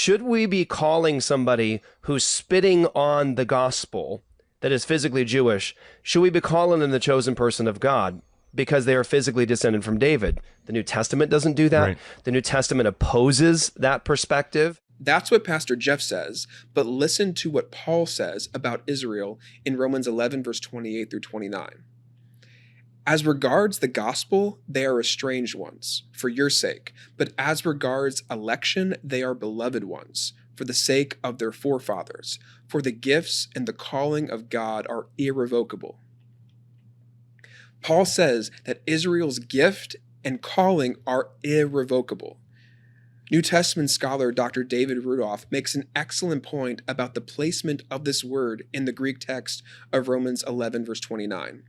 should we be calling somebody who's spitting on the gospel that is physically Jewish, should we be calling them the chosen person of God because they are physically descended from David? The New Testament doesn't do that. Right. The New Testament opposes that perspective. That's what Pastor Jeff says, but listen to what Paul says about Israel in Romans 11, verse 28 through 29. As regards the gospel, they are estranged ones, for your sake. But as regards election, they are beloved ones, for the sake of their forefathers. For the gifts and the calling of God are irrevocable. Paul says that Israel's gift and calling are irrevocable. New Testament scholar Dr. David Rudolph makes an excellent point about the placement of this word in the Greek text of Romans 11, verse 29.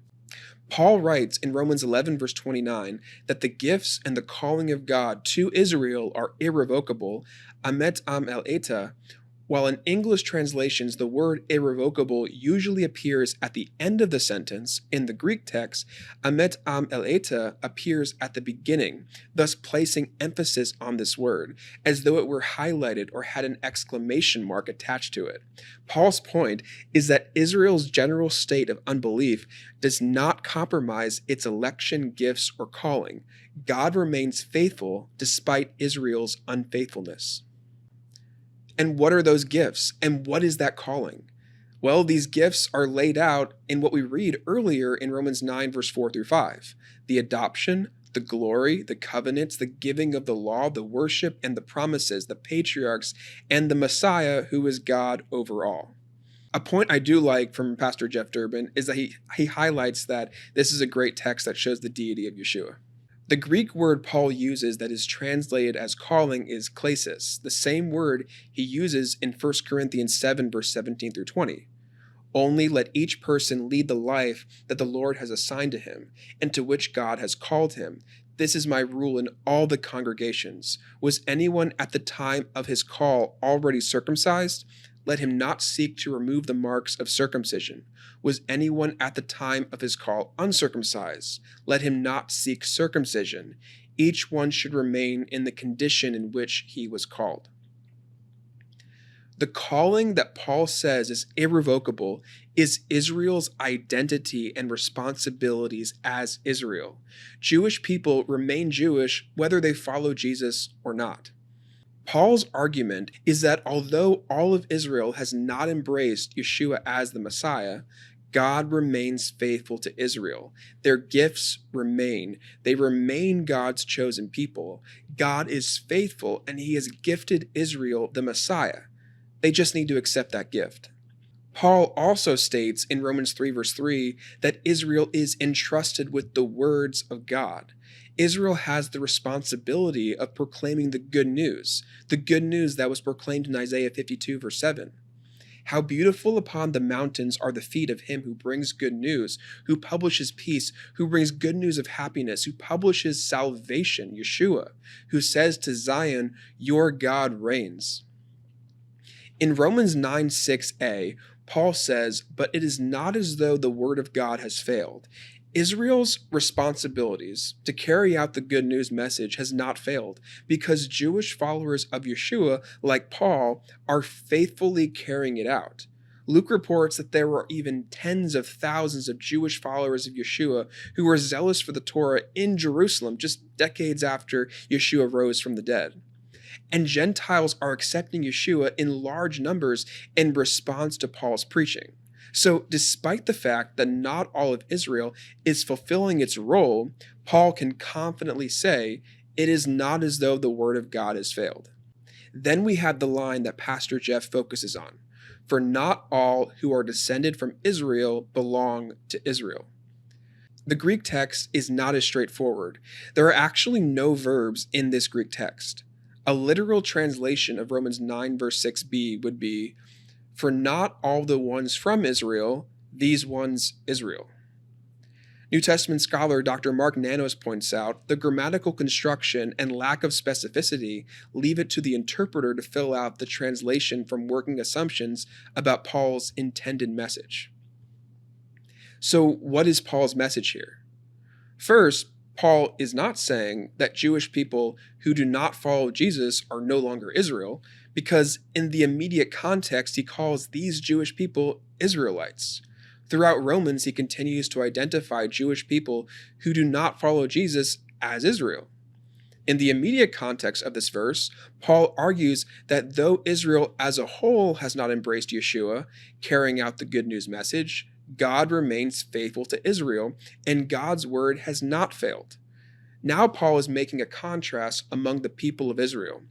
Paul writes in Romans 11, verse 29, that the gifts and the calling of God to Israel are irrevocable, amet am el eta, while in English translations the word irrevocable usually appears at the end of the sentence. In the Greek text, amet am el eta appears at the beginning, thus placing emphasis on this word, as though it were highlighted or had an exclamation mark attached to it. Paul's point is that Israel's general state of unbelief does not compromise its election, gifts, or calling. God remains faithful despite Israel's unfaithfulness. And what are those gifts? And what is that calling? Well, these gifts are laid out in what we read earlier in Romans 9, verse 4 through 5. The adoption, the glory, the covenants, the giving of the law, the worship, and the promises, the patriarchs, and the Messiah, who is God over all. A point I do like from Pastor Jeff Durbin is that he highlights that this is a great text that shows the deity of Yeshua. The Greek word Paul uses that is translated as calling is klesis, the same word he uses in 1 Corinthians 7, verse 17 through 20. Only let each person lead the life that the Lord has assigned to him, and to which God has called him. This is my rule in all the congregations. Was anyone at the time of his call already circumcised? Let him not seek to remove the marks of circumcision. Was anyone at the time of his call uncircumcised? Let him not seek circumcision. Each one should remain in the condition in which he was called. The calling that Paul says is irrevocable is Israel's identity and responsibilities as Israel. Jewish people remain Jewish whether they follow Jesus or not. Paul's argument is that although all of Israel has not embraced Yeshua as the Messiah, God remains faithful to Israel. Their gifts remain. They remain God's chosen people. God is faithful, and he has gifted Israel the Messiah. They just need to accept that gift. Paul also states in Romans 3, verse 3, that Israel is entrusted with the words of God. Israel has the responsibility of proclaiming the good news that was proclaimed in Isaiah 52, verse 7. How beautiful upon the mountains are the feet of him who brings good news, who publishes peace, who brings good news of happiness, who publishes salvation, Yeshua, who says to Zion, your God reigns. In Romans 9:6a, Paul says, but it is not as though the word of God has failed. Israel's responsibilities to carry out the good news message has not failed because Jewish followers of Yeshua, like Paul, are faithfully carrying it out. Luke reports that there were even tens of thousands of Jewish followers of Yeshua who were zealous for the Torah in Jerusalem just decades after Yeshua rose from the dead. And Gentiles are accepting Yeshua in large numbers in response to Paul's preaching. So despite the fact that not all of Israel is fulfilling its role, Paul can confidently say, it is not as though the word of God has failed. Then we have the line that Pastor Jeff focuses on, for not all who are descended from Israel belong to Israel. The Greek text is not as straightforward. There are actually no verbs in this Greek text. A literal translation of Romans 9 verse 6b would be, for not all the ones from Israel, these ones Israel. New Testament scholar Dr. Mark Nanos points out the grammatical construction and lack of specificity leave it to the interpreter to fill out the translation from working assumptions about Paul's intended message. So what is Paul's message here? First, Paul is not saying that Jewish people who do not follow Jesus are no longer Israel, because in the immediate context, he calls these Jewish people Israelites. Throughout Romans, he continues to identify Jewish people who do not follow Jesus as Israel. In the immediate context of this verse, Paul argues that though Israel as a whole has not embraced Yeshua, carrying out the good news message, God remains faithful to Israel, and God's word has not failed. Now Paul is making a contrast among the people of Israel,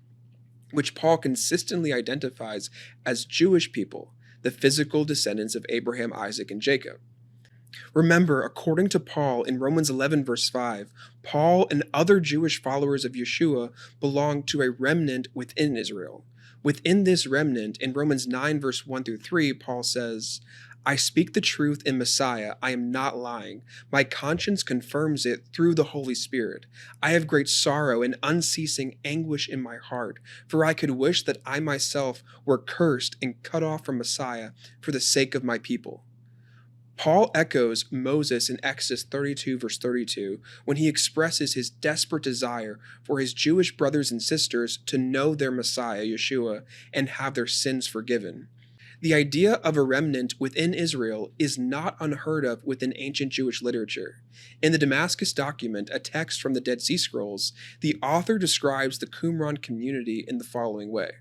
which Paul consistently identifies as Jewish people, the physical descendants of Abraham, Isaac, and Jacob. Remember, according to Paul in Romans 11 verse 5, Paul and other Jewish followers of Yeshua belong to a remnant within Israel. Within this remnant, in Romans 9 verse 1 through 3, Paul says, I speak the truth in Messiah, I am not lying. My conscience confirms it through the Holy Spirit. I have great sorrow and unceasing anguish in my heart, for I could wish that I myself were cursed and cut off from Messiah for the sake of my people. Paul echoes Moses in Exodus 32 verse 32 when he expresses his desperate desire for his Jewish brothers and sisters to know their Messiah, Yeshua, and have their sins forgiven. The idea of a remnant within Israel is not unheard of within ancient Jewish literature. In the Damascus document, a text from the Dead Sea Scrolls, the author describes the Qumran community in the following way.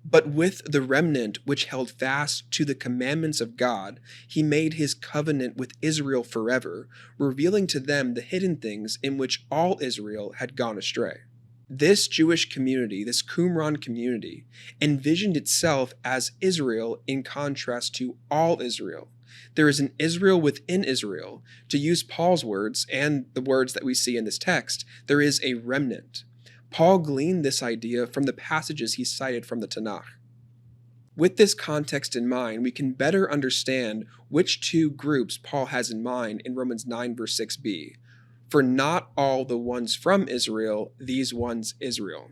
But with the remnant which held fast to the commandments of God, he made his covenant with Israel forever, revealing to them the hidden things in which all Israel had gone astray. This Jewish community, this Qumran community, envisioned itself as Israel in contrast to all Israel. There is an Israel within Israel. To use Paul's words and the words that we see in this text, there is a remnant. Paul gleaned this idea from the passages he cited from the Tanakh. With this context in mind, we can better understand which two groups Paul has in mind in Romans 9 verse 6b. For not all the ones from Israel, these ones Israel.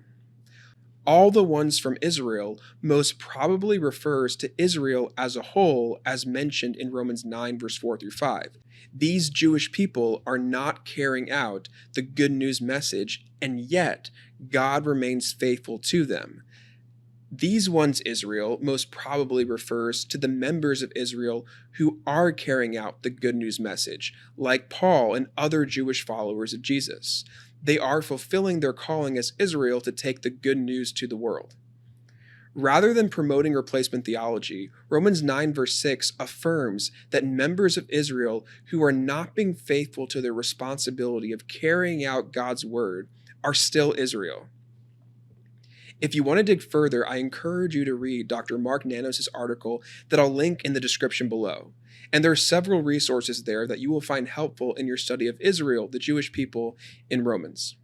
All the ones from Israel most probably refers to Israel as a whole, as mentioned in Romans 9 verse 4 through 5. These Jewish people are not carrying out the good news message, and yet God remains faithful to them. These ones Israel most probably refers to the members of Israel who are carrying out the good news message, like Paul and other Jewish followers of Jesus. They are fulfilling their calling as Israel to take the good news to the world. Rather than promoting replacement theology, Romans 9 verse 6 affirms that members of Israel who are not being faithful to their responsibility of carrying out God's word are still Israel. If you want to dig further, I encourage you to read Dr. Mark Nanos' article that I'll link in the description below. And there are several resources there that you will find helpful in your study of Israel, the Jewish people, in Romans.